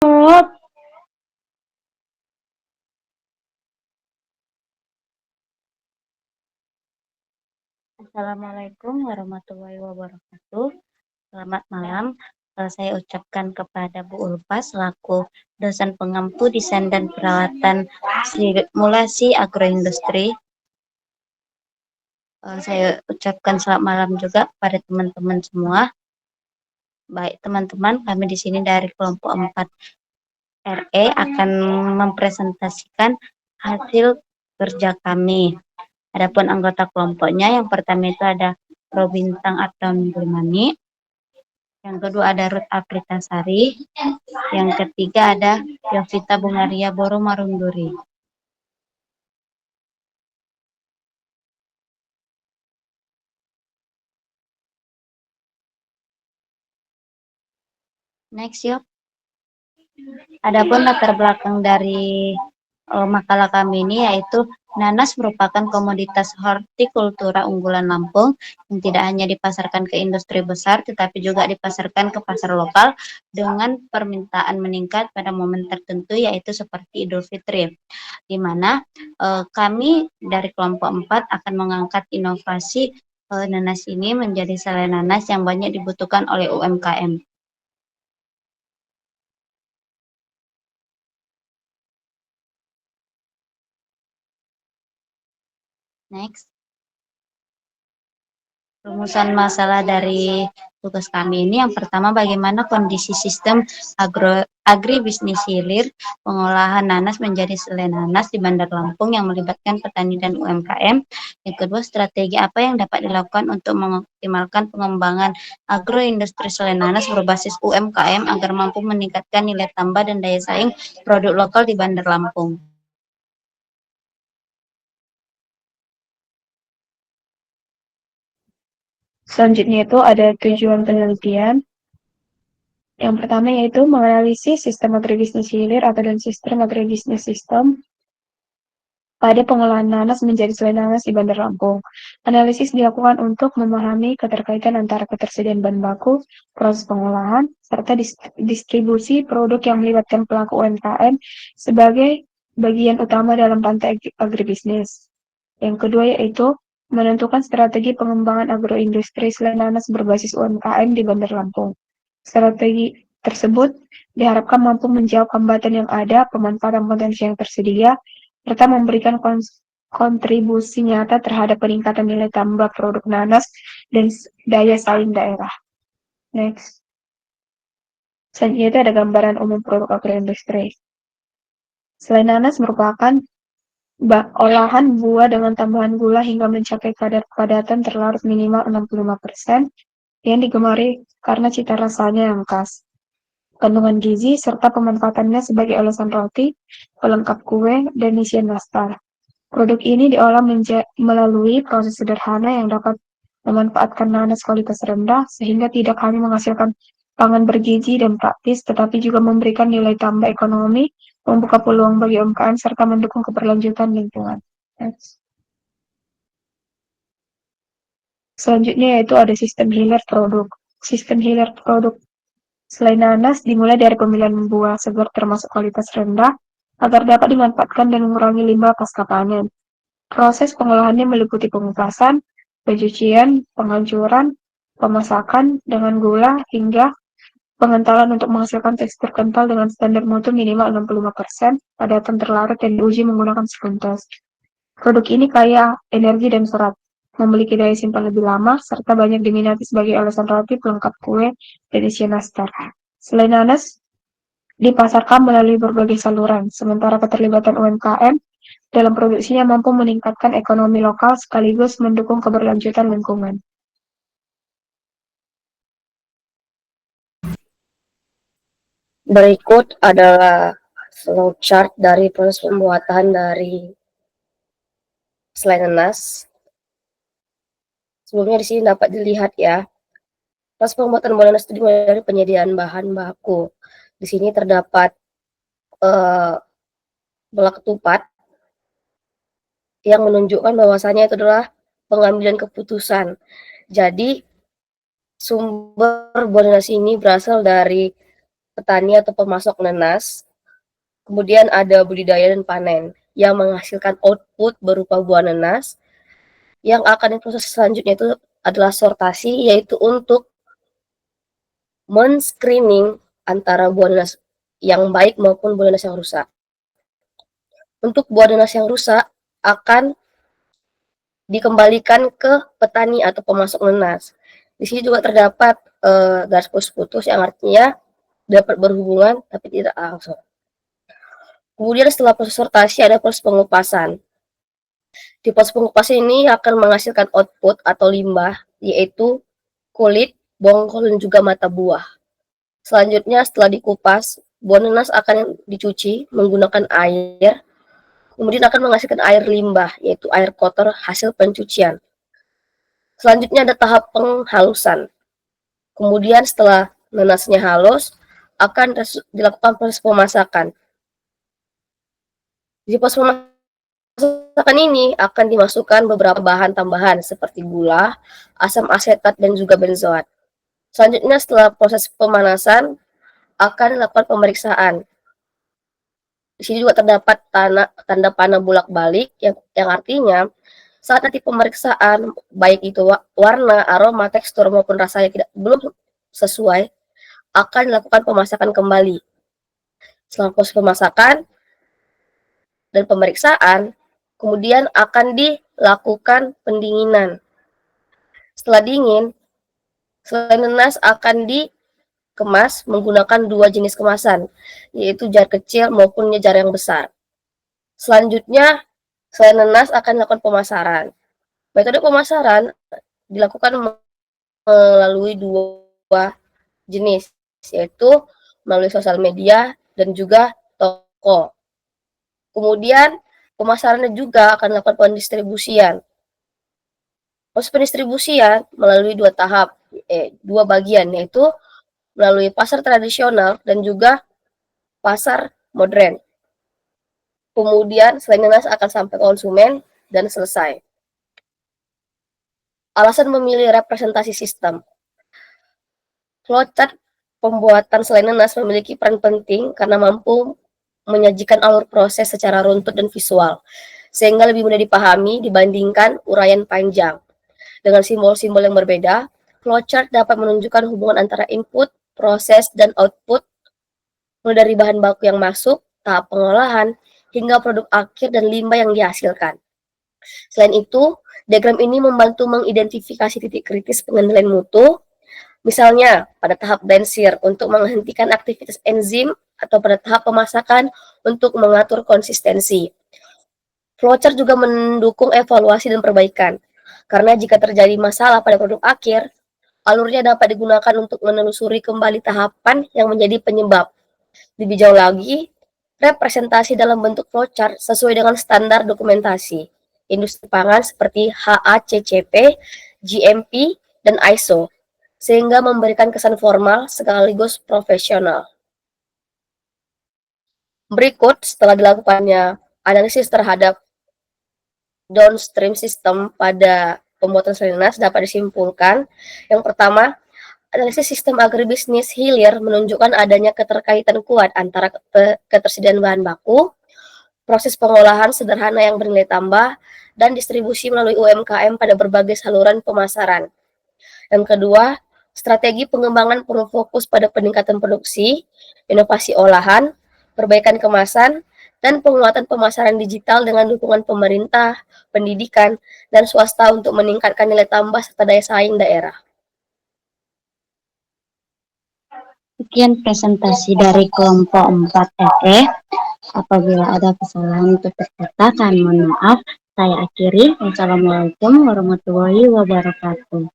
Assalamualaikum warahmatullahi wabarakatuh. Selamat malam. Saya ucapkan kepada Bu Ulfa selaku dosen pengampu desain dan perawatan simulasi agroindustri. Saya ucapkan selamat malam juga pada teman-teman semua. Baik teman-teman, kami di sini dari kelompok 4 RE akan mempresentasikan hasil kerja kami. Adapun anggota kelompoknya, yang pertama itu ada Robintang Abdul Gulmani, yang kedua ada Ruth Apritasari, yang ketiga ada Yovita Bungaria Boro Marunduri. Next yuk. Adapun latar belakang dari makalah kami ini yaitu nanas merupakan komoditas hortikultura unggulan Lampung yang tidak hanya dipasarkan ke industri besar tetapi juga dipasarkan ke pasar lokal dengan permintaan meningkat pada momen tertentu yaitu seperti Idul Fitri, di mana kami dari kelompok 4 akan mengangkat inovasi nanas ini menjadi selai nanas yang banyak dibutuhkan oleh UMKM. Next. Rumusan masalah dari tugas kami ini yang pertama bagaimana kondisi sistem agribisnis hilir pengolahan nanas menjadi selai nanas di Bandar Lampung yang melibatkan petani dan UMKM. Yang kedua, strategi apa yang dapat dilakukan untuk mengoptimalkan pengembangan agroindustri selai nanas berbasis UMKM agar mampu meningkatkan nilai tambah dan daya saing produk lokal di Bandar Lampung. Selanjutnya itu ada tujuan penelitian. Yang pertama yaitu menganalisis sistem agribisnis hilir atau dan sistem agribisnis sistem pada pengolahan nanas menjadi selai nanas di Bandar Lampung. Analisis dilakukan untuk memahami keterkaitan antara ketersediaan bahan baku, proses pengolahan, serta distribusi produk yang melibatkan pelaku UMKM sebagai bagian utama dalam rantai agribisnis. Yang kedua yaitu menentukan strategi pengembangan agroindustri selai nanas berbasis UMKM di Bandar Lampung. Strategi tersebut diharapkan mampu menjawab hambatan yang ada, pemanfaatan potensi yang tersedia, serta memberikan kontribusi nyata terhadap peningkatan nilai tambah produk nanas dan daya saing daerah. Next. Selanjutnya itu ada gambaran umum produk agroindustri. Selai nanas merupakan olahan buah dengan tambahan gula hingga mencapai kadar kepadatan terlarut minimal 65% yang digemari karena cita rasanya yang khas. Kandungan gizi serta pemanfaatannya sebagai olesan roti, pelengkap kue, dan isian nastar. Produk ini diolah melalui proses sederhana yang dapat memanfaatkan nanas kualitas rendah sehingga tidak hanya menghasilkan pangan bergizi dan praktis, tetapi juga memberikan nilai tambah ekonomi, membuka peluang bagi UMKM, serta mendukung keberlanjutan lingkungan. Selanjutnya yaitu ada sistem hilir produk. Sistem hilir produk selai nanas dimulai dari pemilihan buah segar termasuk kualitas rendah agar dapat dimanfaatkan dan mengurangi limbah pasca panen. Proses pengolahannya meliputi pengupasan, pencucian, penghancuran, pemasakan dengan gula hingga pengentalan untuk menghasilkan tekstur kental dengan standar mutu minimal 65%, padatan terlarut yang diuji menggunakan sekuntas. Produk ini kaya energi dan serat, memiliki daya simpan lebih lama, serta banyak diminati sebagai olesan roti, pelengkap kue, dan isian nastar. Selain nanas, dipasarkan melalui berbagai saluran, sementara keterlibatan UMKM dalam produksinya mampu meningkatkan ekonomi lokal sekaligus mendukung keberlanjutan lingkungan. Berikut adalah flowchart dari proses pembuatan dari selai nanas. Sebelumnya di sini dapat dilihat ya, proses pembuatan buah nanas itu dimulai dari penyediaan bahan baku. Di sini terdapat bola ketupat yang menunjukkan bahwasanya itu adalah pengambilan keputusan. Jadi sumber buah nanas ini berasal dari petani atau pemasok nanas. Kemudian ada budidaya dan panen yang menghasilkan output berupa buah nanas. Yang akan diproses selanjutnya itu adalah sortasi, yaitu untuk men-screening antara buah nanas yang baik maupun buah nanas yang rusak. Untuk buah nanas yang rusak akan dikembalikan ke petani atau pemasok nanas. Di sini juga terdapat garis putus-putus yang artinya dapat berhubungan tapi tidak langsung. Kemudian setelah proses sortasi ada proses pengupasan. Di proses pengupasan ini akan menghasilkan output atau limbah, yaitu kulit, bongkol, dan juga mata buah. Selanjutnya setelah dikupas, buah nanas akan dicuci menggunakan air, kemudian akan menghasilkan air limbah, yaitu air kotor hasil pencucian. Selanjutnya ada tahap penghalusan. Kemudian setelah nanasnya halus, akan dilakukan proses pemasakan. Di proses pemasakan ini akan dimasukkan beberapa bahan tambahan seperti gula, asam asetat, dan juga benzoat. Selanjutnya setelah proses pemanasan akan dilakukan pemeriksaan. Di sini juga terdapat tanda panah bolak-balik yang artinya saat nanti pemeriksaan baik itu warna, aroma, tekstur maupun rasanya belum sesuai, akan dilakukan pemasakan kembali. Setelah proses pemasakan dan pemeriksaan, kemudian akan dilakukan pendinginan. Setelah dingin, selain nanas akan dikemas menggunakan dua jenis kemasan, yaitu jar kecil maupun jar yang besar. Selanjutnya, selain nanas akan dilakukan pemasaran. Metode pemasaran dilakukan melalui dua jenis, yaitu melalui sosial media dan juga toko. Kemudian pemasarannya juga akan dilakukan pendistribusian. Proses pendistribusian melalui dua bagian, yaitu melalui pasar tradisional dan juga pasar modern. Kemudian selain nanas akan sampai konsumen dan selesai. Alasan memilih representasi sistem. Flowchart pembuatan selai nanas memiliki peran penting karena mampu menyajikan alur proses secara runtut dan visual, sehingga lebih mudah dipahami dibandingkan uraian panjang. Dengan simbol-simbol yang berbeda, flowchart dapat menunjukkan hubungan antara input, proses, dan output, mulai dari bahan baku yang masuk, tahap pengolahan, hingga produk akhir dan limbah yang dihasilkan. Selain itu, diagram ini membantu mengidentifikasi titik kritis pengendalian mutu, misalnya pada tahap bensir untuk menghentikan aktivitas enzim atau pada tahap pemasakan untuk mengatur konsistensi. Flowchart juga mendukung evaluasi dan perbaikan, karena jika terjadi masalah pada produk akhir, alurnya dapat digunakan untuk menelusuri kembali tahapan yang menjadi penyebab. Lebih jauh lagi, representasi dalam bentuk flowchart sesuai dengan standar dokumentasi industri pangan seperti HACCP, GMP, dan ISO, sehingga memberikan kesan formal sekaligus profesional. Berikut, setelah dilakukannya analisis terhadap downstream system pada pembuatan selai nanas dapat disimpulkan. Yang pertama, analisis sistem agribisnis hilir menunjukkan adanya keterkaitan kuat antara ketersediaan bahan baku, proses pengolahan sederhana yang bernilai tambah, dan distribusi melalui UMKM pada berbagai saluran pemasaran. Yang kedua, strategi pengembangan perlu fokus pada peningkatan produksi, inovasi olahan, perbaikan kemasan, dan penguatan pemasaran digital dengan dukungan pemerintah, pendidikan, dan swasta untuk meningkatkan nilai tambah serta daya saing daerah. Sekian presentasi dari kelompok 4 FE. Apabila ada kesalahan untuk berkata, kami mohon maaf. Saya akhiri. Wassalamualaikum warahmatullahi wabarakatuh.